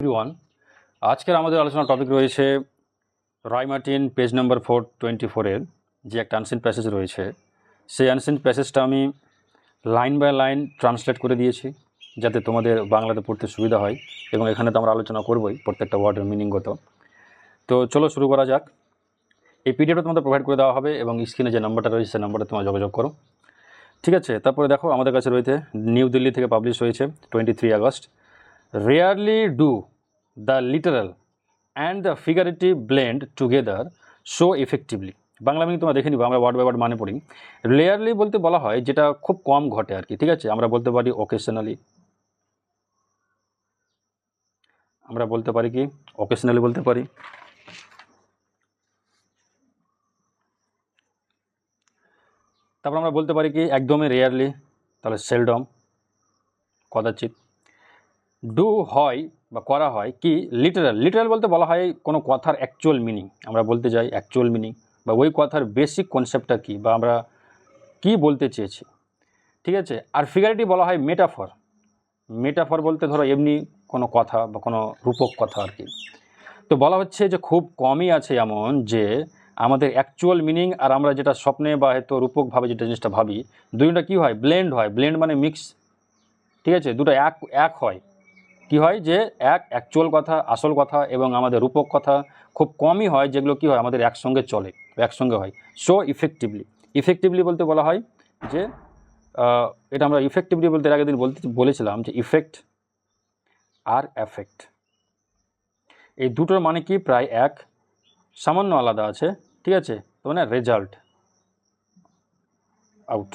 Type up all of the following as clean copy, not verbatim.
Everyone, আজকের আমাদের আলোচনার টপিক রয়েছে রয় মার্টিন পেজ নাম্বার 424-এর যে একটা আনসিন প্যাসেজ রয়েছে, সেই আনসিন প্যাসেজটা আমি লাইন বাই লাইন ট্রান্সলেট করে দিয়েছি যাতে তোমাদের বাংলাতে পড়তে সুবিধা হয়, এবং এখানে তো আমরা আলোচনা করবোই প্রত্যেকটা ওয়ার্ডের মিনিংগত। তো চলো শুরু করা যাক। এই পিডিএফটা তোমাদের প্রোভাইড করে দেওয়া হবে এবং স্ক্রিনে যে নাম্বারটা রয়েছে সেই নাম্বারে তোমরা যোগাযোগ করো, ঠিক আছে? তারপরে দেখো আমাদের কাছে রয়েছে নিউ দিল্লি থেকে পাবলিশ হয়েছে 23 August. Rarely do the literal and the figurative blend together so effectively. Bangla meaning তোমরা দেখে নিবো, আমরা ওয়ার্ড বাই ওয়ার্ড মানে পড়ি। রেয়ারলি বলতে বলা হয় যেটা খুব কম ঘটে আর কি, ঠিক আছে? আমরা বলতে পারি অকেশনালি, আমরা বলতে পারি কি অকেশনালি বলতে পারি। তারপর আমরা বলতে পারি কি একদমই রেয়ারলি, তাহলে সেলডম, কদাচিৎ। ডু হয় বা করা হয় কি লিটারাল, লিটারাল বলতে বলা হয় কোনো কথার অ্যাকচুয়াল মিনিং, আমরা বলতে যাই অ্যাকচুয়াল মিনিং বা ওই কথার বেসিক কনসেপ্টটা কী বা আমরা কি বলতে চেয়েছি, ঠিক আছে? আর ফিগারেটিভ বলা হয় মেটাফর। মেটাফর বলতে ধরো এমনি কোনো কথা বা কোনো রূপক কথা আর কি। তো বলা হচ্ছে যে খুব কমই আছে এমন যে আমাদের অ্যাকচুয়াল মিনিং আর আমরা যেটা স্বপ্নে বা হয়তো রূপকভাবে যেটা জিনিসটা ভাবি, দুইটা কী হয়, ব্লেন্ড হয়। ব্লেন্ড মানে মিক্স, ঠিক আছে? দুটো এক হয়। কি হয় যে এক অ্যাকচুয়াল কথা, আসল কথা এবং আমাদের রূপক কথা খুব কমই হয় যেগুলো কি হয় আমাদের একসঙ্গে চলে, একসঙ্গে হয়। সো ইফেক্টিভলি, ইফেক্টিভলি বলতে বলা হয় যে এটা আমরা ইফেক্টিভলি বলতে এর আগের দিন বলেছিলাম যে ইফেক্ট আর এফেক্ট এই দুটোর মানে কি প্রায় এক, সামান্য আলাদা আছে, ঠিক আছে? তো মানে রেজাল্ট আউট,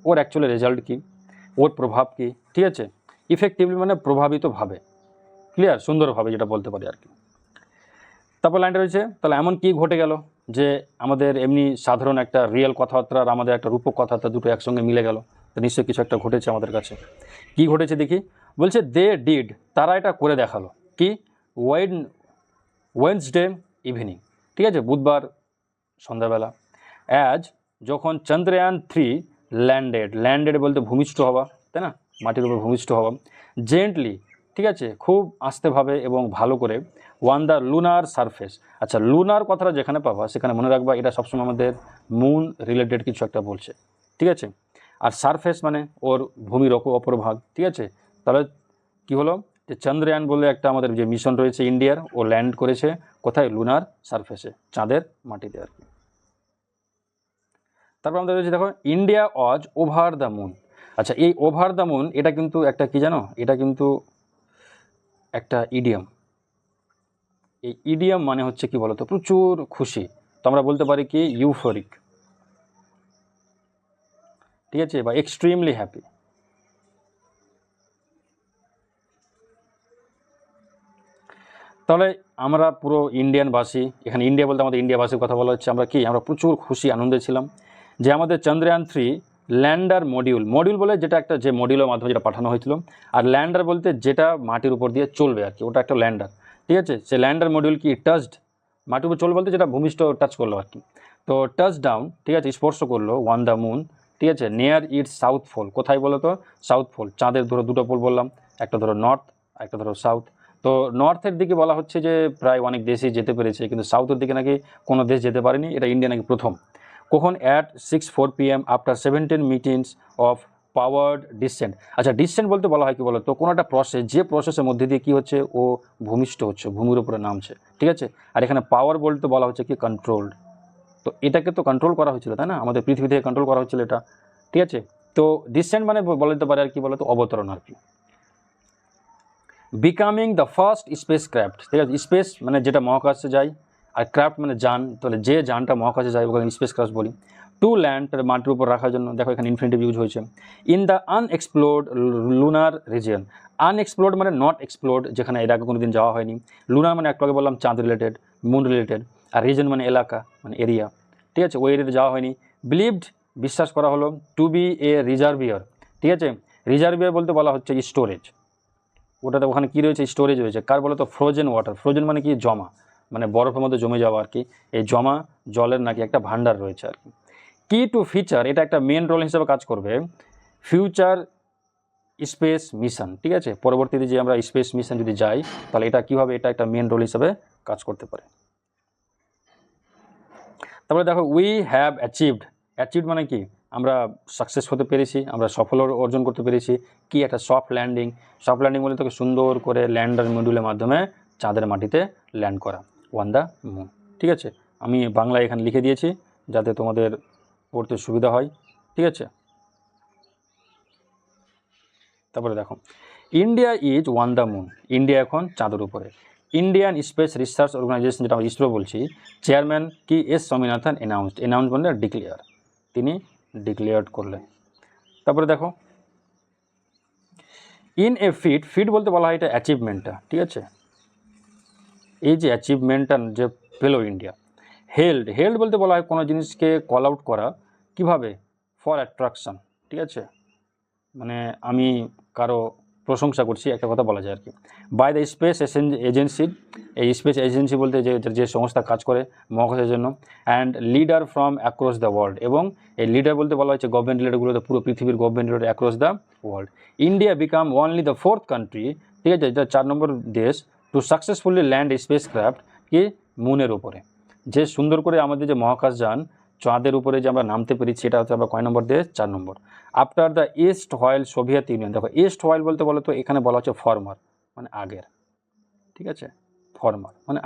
ওর অ্যাকচুয়ালি রেজাল্ট কী, ওর প্রভাব কী, ঠিক আছে? ইফেক্টিভলি মানে প্রভাবিতভাবে, ক্লিয়ার, সুন্দরভাবে যেটা বলতে পারি আর কি। তারপর লাইনটা রয়েছে তাহলে এমন কি ঘটে গেল যে আমাদের এমনি সাধারণ একটা রিয়েল কথাবার্তা আর আমাদের একটা রূপক কথাবার্তা দুটো একসঙ্গে মিলে গেল। তো নিশ্চয়ই কিছু একটা ঘটেছে আমাদের কাছে। কি ঘটেছে দেখি, বলছে দে ডিড, তারা এটা করে দেখালো। কি ওয়েডনেসডে ইভিনিং, ঠিক আছে, বুধবার সন্ধ্যাবেলা। অ্যাজ যখন চন্দ্রয়ান 3 ল্যান্ডেড বলতে ভূমিষ্ঠ হওয়া, তাই না, মাটির উপর ভূমিষ্ঠ হওয়া। জেন্টলি, ঠিক আছে, খুব আস্তেভাবে এবং ভালো করে। ওয়ান দ্য লুনার সারফেস, আচ্ছা লুনার কথাটা যেখানে পাবা সেখানে মনে রাখবা এটা সবসময় আমাদের মুন রিলেটেড কিছু একটা বলছে, ঠিক আছে? আর সারফেস মানে ওর ভূমির অপর ভাগ, ঠিক আছে? তাহলে কি হলো যে চন্দ্রয়ান বলে একটা আমাদের যে মিশন রয়েছে ইন্ডিয়ার, ও ল্যান্ড করেছে কোথায়, লুনার সারফেসে, চাঁদের মাটিতে আর কি। তারপর আমাদের রয়েছে দেখো India was over the moon. আচ্ছা এই ওভার দ্য মুন এটা কিন্তু একটা কি জানো, এটা কিন্তু একটা ইডিয়াম। এই ইডিয়াম মানে হচ্ছে কি বলতো, প্রচুর খুশি। তো আমরা বলতে পারি কি ইউফোরিক, ঠিক আছে, বা এক্সট্রিমলি হ্যাপি। তাহলে আমরা পুরো ইন্ডিয়ানবাসী, এখানে ইন্ডিয়া বলতে আমাদের ইন্ডিয়াবাসীর কথা বলা হচ্ছে, আমরা কি আমরা প্রচুর খুশি আনন্দে ছিলাম যে আমাদের চন্দ্রয়ান 3 ল্যান্ডার মডিউল বলে যেটা একটা যে মডিউলের মাধ্যমে যেটা পাঠানো হয়েছিল, আর ল্যান্ডার বলতে যেটা মাটির উপর দিয়ে চলবে আর কি, ওটা একটা ল্যান্ডার, ঠিক আছে? সে ল্যান্ডার মডিউল কি টাচড, মাটির উপর চলবে বলতে যেটা ভূমিষ্ঠ টাচ করলো আর কি। তো টাচ ডাউন, ঠিক আছে, স্পর্শ করলো ওয়ান দ্য মুন, ঠিক আছে, নিয়ার ইটস সাউথ পোল, কোথায় বলো তো, সাউথ পোল। চাঁদের ধরো দুটো পোল বললাম, একটা ধরো নর্থ, একটা ধরো সাউথ। তো নর্থের দিকে বলা হচ্ছে যে প্রায় অনেক দেশই যেতে পেরেছে, কিন্তু সাউথের দিকে নাকি কোনো দেশ যেতে পারেনি, এটা ইন্ডিয়া নাকি প্রথম। কখন, at 6:04 PM after 17 meetings of powered descent. আচ্ছা ডিসেন্ট বলতে বলা হয় কি বলো তো, কোনো একটা প্রসেস, যে প্রসেসের মধ্যে দিয়ে কী হচ্ছে, ও ভূমিষ্ঠ হচ্ছে, ভূমির উপরে নামছে, ঠিক আছে? আর এখানে পাওয়ার বলতে বলা হচ্ছে কি কন্ট্রোলড। তো এটাকে তো কন্ট্রোল করা হয়েছিল, তাই না, আমাদের পৃথিবী থেকে কন্ট্রোল করা হচ্ছিল এটা, ঠিক আছে? তো ডিসেন্ট মানে বলতে পারে আর কি বলো তো, অবতরণ আর কি। Becoming the first space craft, ঠিক আছে, স্পেস মানে যেটা মহাকাশে যায়, আর ক্রাফট মানে যান, তাহলে যে যানটা মহাকাশে যায় ওখানে স্পেস ক্রাফট বলি। টু ল্যান্ড মাটির উপর রাখার জন্য, দেখো এখানে ইনফিনিটিভ ইউজ হয়েছে। In the unexplored lunar region, unexplored মানে নট এক্সপ্লোর্ড, যেখানে এর আগে কোনো দিন যাওয়া হয়নি। লুনার মানে একটু আগে বললাম চাঁদ রিলেটেড, মুন রিলেটেড। আর রিজন মানে এলাকা মানে এরিয়া, ঠিক আছে, ওই এরিয়াতে যাওয়া হয়নি। বিলিভড বিশ্বাস করা হলো, টু বি এ রিজার্ভিয়ার, ঠিক আছে, রিজার্ভিয়ার বলতে বলা হচ্ছে স্টোরেজ, ওটাতে ওখানে কী রয়েছে, স্টোরেজ রয়েছে। কার বলো তো, ফ্রোজেন ওয়াটার, ফ্রোজেন মানে কি জমা, মানে বরফের মধ্যে জমে যাওয়া আর কি, এই জমা জলের নাকি একটা ভান্ডার রয়েছে আর কি। কি টু ফিচার, এটা একটা মেন রোল হিসেবে কাজ করবে। ফিউচার স্পেস মিশন, ঠিক আছে, পরবর্তীতে যে আমরা স্পেস মিশন যদি যাই তাহলে এটা কীভাবে এটা একটা মেন রোল হিসাবে কাজ করতে পারে। তারপরে দেখো উই হ্যাভ অ্যাচিভড মানে কি, আমরা সাকসেস হতে পেরেছি, আমরা সফল অর্জন করতে পেরেছি কি একটা সফট ল্যান্ডিং বলে তোকে সুন্দর করে ল্যান্ডার মডিউলের মাধ্যমে চাঁদের মাটিতে ল্যান্ড করা অন দ্য মুন। ঠিক আছে, আমি বাংলায় এখানে লিখে দিয়েছি যাতে তোমাদের পড়তে সুবিধা হয়। ঠিক আছে, তারপরে দেখো India is one the moon, India এখন চাঁদের উপরে। ইন্ডিয়ান স্পেস রিসার্চ অর্গানাইজেশন যেটা আমরা ইসরো বলছি, চেয়ারম্যান কি এস স্বামীনাথন অ্যানাউন্স মানে ডিক্লেয়ার, তিনি ডিক্লেয়ার করলেন। তারপরে দেখো ইন এ ফিট বলতে বলা হয় এটা অ্যাচিভমেন্টটা। ঠিক আছে, এই যে অ্যাচিভমেন্টটা যে পেল ইন্ডিয়া। হেল্ড বলতে বলা হয় কোনো জিনিসকে কল আউট করা, কিভাবে, ফর অ্যাট্রাকশন। ঠিক আছে, মানে আমি কারো প্রশংসা করছি একটা কথা বলা যায় আর কি। বাই দ্য স্পেস এজেন্সি, এই স্পেস এজেন্সি বলতে যে সংস্থা কাজ করে মহাকাশের জন্য, and leader from across the world, এবং এই লিডার বলতে বলা হচ্ছে গভর্নমেন্ট লিডারগুলোতে পুরো পৃথিবীর government leader across the world. India become only the 4th country, ঠিক আছে, এটা 4 নম্বর দেশ, to successfully land spacecraft কি মুনের উপরে। যে সুন্দর করে আমাদের যে মহাকাশযান চাঁদের উপরে যে আমরা নামতে পেরেছি, এটা হচ্ছে আমরা কয় নম্বর দেশ, 4 নম্বর। After the erstwhile Soviet Union, দেখো ইস্ট হোয়াইল বলতে বলো তো এখানে বলা হচ্ছে ফর্মার মানে আগের। ঠিক আছে, ফর্মার মানে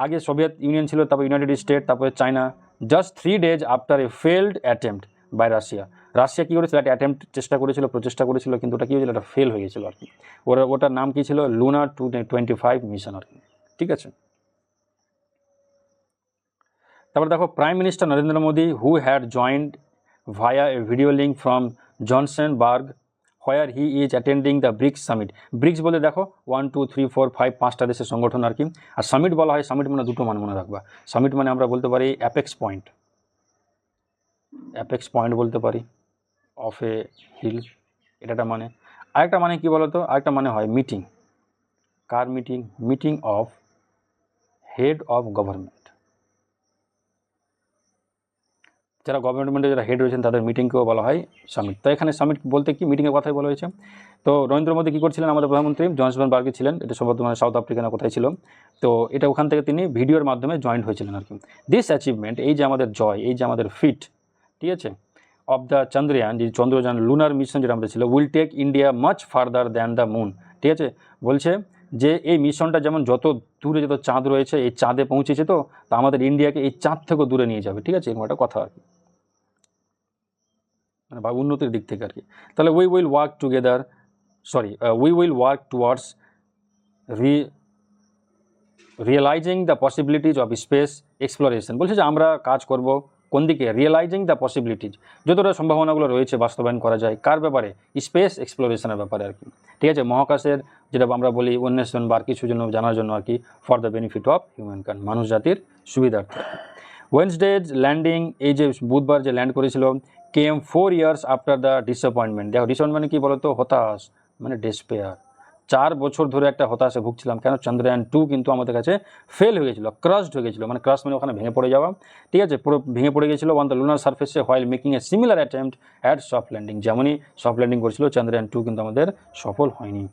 আগে সোভিয়েত ইউনিয়ন ছিল, তারপর ইউনাইটেড স্টেট, তারপরে China. Just 3 days after a failed attempt by Russia কী করেছিল, একটা প্রচেষ্টা করেছিল, কিন্তু ওটা কী হয়েছিল, এটা ফেল হয়ে গেছিলো আর কি। ওটার নাম কী ছিল, লুনার 225 মিশন আর কি। ঠিক আছে, তারপর দেখো prime minister Narendra Modi who had joined via a video link from Johannesburg where he is attending the BRICS summit. BRICS বলে দেখো 1 2 3 4 5 5টা দেশের সংগঠন আর কি। আর সামিট বলা হয়, সামিট মানে দুটো মনে রাখবা, সামিট মানে আমরা বলতে পারি অ্যাপেক্স পয়েন্ট বলতে পারি, অফ এ হিল, এটা মানে। আরেকটা মানে কি বলতো, আরেকটা মানে হয় meeting, car meeting of head of government, যারা গভর্নমেন্টের যারা হেড রয়েছেন তাদের মিটিংকেও বলা হয় সামিট। তো এখানে সামিট বলতে কি মিটিংয়ের কথাই বলা হয়েছে। তো নরেন্দ্র মোদী কী করছিলেন, আমাদের প্রধানমন্ত্রী জোহান্সবার্গে ছিলেন, এটা সম্ভবত মানে সাউথ আফ্রিকা না কোথায় ছিল। তো এটা ওখান থেকে তিনি ভিডিওর মাধ্যমে জয়েন্ট হয়েছিলেন আর কি। দিস অ্যাচিভমেন্ট, এই যে আমাদের জয়, এই যে আমাদের ফিট, ঠিক আছে, অফ দ্য চন্দ্রয়ান, যে চন্দ্রযান লুনার মিশন যেটা আমাদের ছিল, will take India much further than the moon. ঠিক আছে, বলছে যে এই মিশনটা যেমন যত দূরে যত চাঁদ রয়েছে, এই চাঁদে পৌঁছেছে, তো আমাদের ইন্ডিয়াকে এই চাঁদ থেকেও দূরে নিয়ে যাবে। ঠিক আছে, এরকম একটা কথা আর কি, মানে বা উন্নতির দিক থেকে আর কি। তাহলে we will work towards realising the পসিবিলিটিজ of speech exploration. বলছে যে আমরা কাজ করব কোন দিকে, রিয়েলাইজিং দ্য পসিবিলিটিজ, যতটা সম্ভাবনাগুলো রয়েছে বাস্তবায়ন করা যায়, কার ব্যাপারে, স্পেস এক্সপ্লোরেশনের ব্যাপারে আর কি। ঠিক আছে, মহাকাশের যেটা আমরা বলি অন্বেষণ বা কিছু জন্য জানার জন্য আর কি, for the benefit of humankind, মানুষ জাতির সুবিধার্থে। ওয়েডনেসডেজ ল্যান্ডিং, এই যে বুধবার যে ল্যান্ড করেছিল, কেম 4 years আফটার দ্য ডিসঅ্যাপয়েন্টমেন্ট। দেখো ডিসঅ্যাপয়েন্টমেন্ট কী বলতো, হতাশ মানে ডেসপেয়ার। 4 বছর ধরে একটা হতাশে ভুগছিলাম, কেন, চন্দ্রয়ান 2 কিন্তু আমাদের কাছে ফেল হয়ে গেছিলো, ক্রাশড হয়ে গেছিলো, মানে ক্রাশ মানে ওখানে ভেঙে পড়ে যাওয়া। ঠিক আছে, পুরো ভেঙে পড়ে গেছিলো অন দ্য লুনার সার্ফেসে while making a similar attempt at soft landing. যেমনই সফট ল্যান্ডিং করেছিল চন্দ্রয়ান 2, কিন্তু আমাদের সফল হয়নি।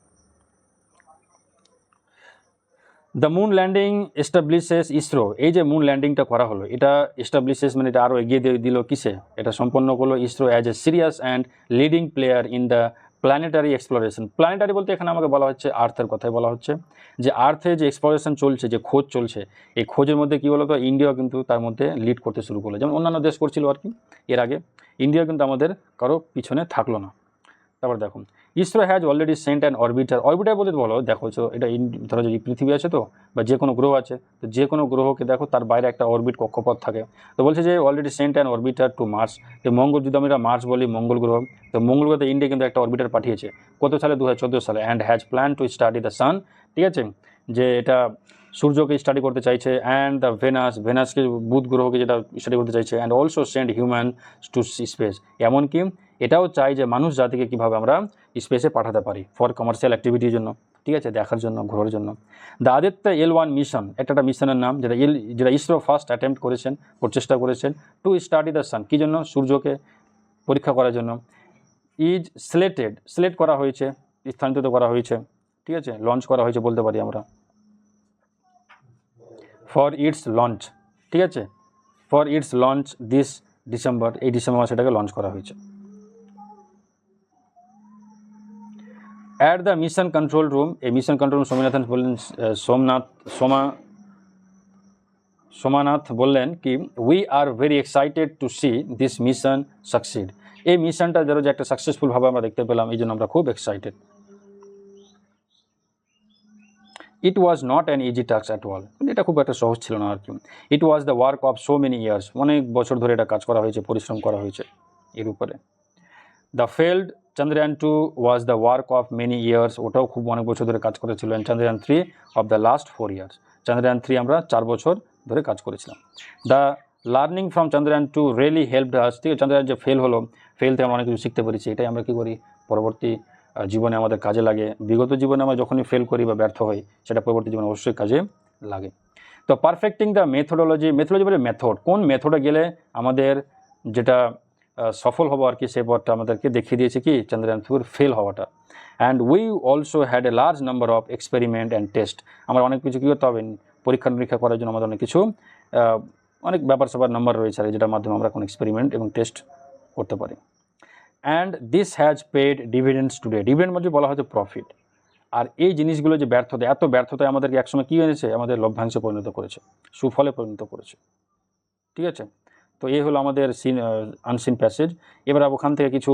The moon landing establishes ISRO, এই যে মুন ল্যান্ডিংটা করা হলো, এটা এস্টাবলিশেস মানে এটা আরও এগিয়ে দিল কিসে, এটা সম্পন্ন করলো ISRO as a serious and leading player in the planetary exploration. Planetary বলতে এখানে আমাকে বলা হচ্ছে আর্থের কথাই বলা হচ্ছে, যে আর্থে যে এক্সপ্লোরেশন চলছে, যে খোঁজ চলছে, এই খোঁজের মধ্যে কী বলতো, ইন্ডিয়াও কিন্তু তার মধ্যে লিড করতে শুরু করলো, যেমন অন্যান্য দেশ করছিল আর কি এর আগে, ইন্ডিয়া কিন্তু আমাদের কারো পিছনে থাকলো না। তারপর দেখুন ISRO has already sent an orbiter বলতে বলো, দেখো এটা ধরো যে পৃথিবী আছে তো, বা যে কোনো গ্রহ আছে, তো যে কোনো গ্রহকে দেখো তার বাইরে একটা অরবিট কক্ষপথ থাকে। তো বলছে যে already sent an orbiter to Mars, তো মঙ্গল, যদি আমরা মার্স বলি মঙ্গল গ্রহ, তো মঙ্গল গ্রহতে ইন্ডিয়া কিন্তু একটা অরবিটার পাঠিয়েছে কত সালে, 2014 সালে। And has plan to study the sun, ঠিক আছে, যে এটা সূর্যকে স্টাডি করতে চাইছে, অ্যান্ড দ্য ভেনাসকে, বুধ গ্রহকে যেটা স্টাডি করতে চাইছে, and also send human two space. এমনকি এটাও চাই যে মানুষ জাতিকে কীভাবে আমরা স্পেসে পাঠাতে পারি ফর কমার্শিয়াল অ্যাক্টিভিটির জন্য, ঠিক আছে, দেখার জন্য, ঘোরার জন্য। দ্য আদিত্য L1 মিশন, একটা মিশনের নাম, যেটা ইসরো ফার্স্ট অ্যাটেম্প্ট করেছেন, প্রচেষ্টা করেছেন, টু স্টাডি দ্য সান, কী জন্য, সূর্যকে পরীক্ষা করার জন্য। ইজ সিলেক্ট করা হয়েছে, স্থানান্তরিত করা হয়েছে, ঠিক আছে, লঞ্চ করা হয়েছে বলতে পারি আমরা, ফর ইটস লঞ্চ, ঠিক আছে, for its launch this December, এই ডিসেম্বর মাসে এটাকে লঞ্চ করা হয়েছে। At the mission control room, এই মিশন কন্ট্রোল রুম সোমানাথ বললেন কি we are very excited to C this mission succeed, এই মিশনটা যেন যে একটা সাকসেসফুলভাবে আমরা দেখতে পেলাম, এই জন্য আমরা খুব excited. It was not an easy task at all, এটা খুব একটা সহজ ছিল না আর কি। It was the work of so many years, অনেক বছর ধরে এটা কাজ করা হয়েছে, পরিশ্রম করা হয়েছে এর উপরে। The failed Chandrayaan 2 was the work of many years, ওটাও খুব অনেক বছর ধরে কাজ করেছিল। And Chandrayaan 3 of the last 4 years, Chandrayaan 3 আমরা 4 বছর ধরে কাজ করেছিলাম। The learning from Chandrayaan 2 really helped us, ঠিক আছে, চন্দ্রয়ান যে ফেল থেকে আমরা অনেক কিছু শিখতে পেরেছি, এটাই আমরা কী করি পরবর্তী জীবনে আমাদের কাজে লাগে। বিগত জীবনে আমরা যখনই ফেল করি বা ব্যর্থ হই, সেটা পরবর্তী জীবনে অবশ্যই কাজে লাগে। তো পারফেক্টিং দ্য মেথোডোলজি বলে মেথড, কোন মেথডে গেলে আমাদের যেটা সফল হবো আর কি, সেই পথটা আমাদেরকে দেখিয়ে দিয়েছে কি চন্দ্রয়ান 2 ফেল হওয়াটা। And we also had a large number of experiment and test, আমরা অনেক কিছু কী করতে হবে, পরীক্ষা নিরীক্ষা করার জন্য আমাদের অনেক কিছু অনেক ব্যাপার স্যাপার নাম্বার রয়েছে আর যেটার মাধ্যমে আমরা কোনো এক্সপেরিমেন্ট এবং টেস্ট করতে পারি। And this has paid dividends today, dividend মানে বলা হয়তো প্রফিট। আর এই জিনিসগুলো যে ব্যর্থতা, এত ব্যর্থতায় আমাদেরকে একসময় কী এনেছে, আমাদের লভ্যাংশে পরিণত করেছে, সুফলে পরিণত করেছে, ঠিক আছে। তো এই হলো আমাদের আনসিন প্যাসেজ। এবার ওখান থেকে কিছু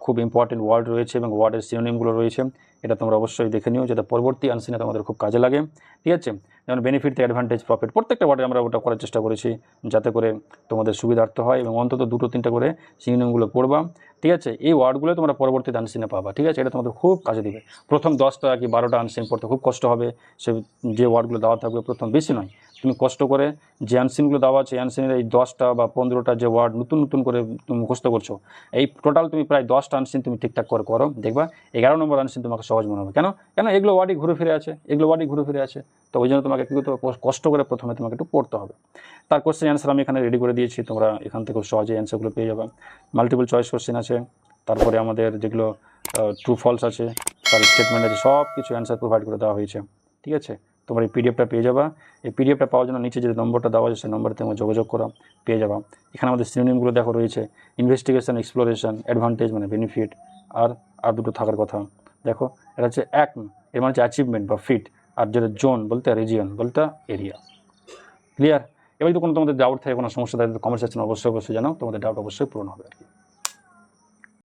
খুব ইম্পর্টেন্ট ওয়ার্ড রয়েছে এবং ওয়ার্ডের সিনোনিমগুলো রয়েছে, এটা তোমরা অবশ্যই দেখে নিও, যাতে পরবর্তী আনসিনে তোমাদের খুব কাজে লাগে, ঠিক আছে। যেমন বেনিফিট থেকে অ্যাডভান্টেজ, প্রফিট, প্রত্যেকটা ওয়ার্ডে আমরা ওটা করার চেষ্টা করেছি যাতে করে তোমাদের সুবিধার্থ হয়, এবং অন্তত 2-3টা করে সিনোনিমগুলো পড়বা, ঠিক আছে। এই ওয়ার্ডগুলো তোমরা পরবর্তীতে আনসিনে পাবা, ঠিক আছে, এটা তোমাদের খুব কাজে দিবে। প্রথম 10টা কি 12টা আনসিন পড়তে খুব কষ্ট হবে, সে যে ওয়ার্ডগুলো দেওয়া থাকবে প্রথম, বেশি নয়, তুমি কষ্ট করে যে আনসিনগুলো দেওয়া আছে, আনসিনের এই 10টা বা 15টা যে ওয়ার্ড নতুন করে তুমি মুখস্থ করছো, এই টোটাল তুমি প্রায় 10টা আনসিন তুমি ঠিকঠাক করে করো, দেখবা 11 নম্বর আনসিন তোমাকে সহজ মনে হবে। কেন এগুলো ওয়ার্ডই ঘুরে ফিরে আছে, তো ওই জন্য তোমাকে একটু কষ্ট করে প্রথমে তোমাকে একটু পড়তে হবে। তার কোশ্চেন অ্যান্সার আমি এখানে রেডি করে দিয়েছি, তোমরা এখান থেকে খুব সহজে অ্যান্সারগুলো পেয়ে যাবে। মাল্টিপল চয়েস কোশ্চেন আছে, তারপরে আমাদের যেগুলো ট্রু ফলস আছে, তার স্টেটমেন্ট আছে, সব কিছু অ্যান্সার প্রোভাইড করে দেওয়া হয়েছে, ঠিক আছে। তোমরা এই পিডিএফটা পেয়ে যাবা। এই পিডিএফটা পাওয়ার জন্য নিচে যে নম্বরটা দেওয়া আছে সেই নম্বরে তোমরা যোগাযোগ করা পেয়ে যাবা। এখানে আমাদের সিনোনিমগুলো দেখো রয়েছে, ইনভেস্টিগেশন, এক্সপ্লোরেশন, অ্যাডভান্টেজ মানে বেনিফিট, আর দুটো থাকার কথা দেখো, এটা হচ্ছে এর মানে হচ্ছে অ্যাচিভমেন্ট বা ফিট, আর যেটা জোন বলতে রিজিয়ন বলতে এরিয়া। ক্লিয়ার? এবার যদি কোনো তোমাদের ডাউট থাকে, কোনো সমস্যা থাকে, কমেন্ট সেকশনে অবশ্যই জানাও, তোমাদের ডাউট অবশ্যই পূরণ হবে আর কি।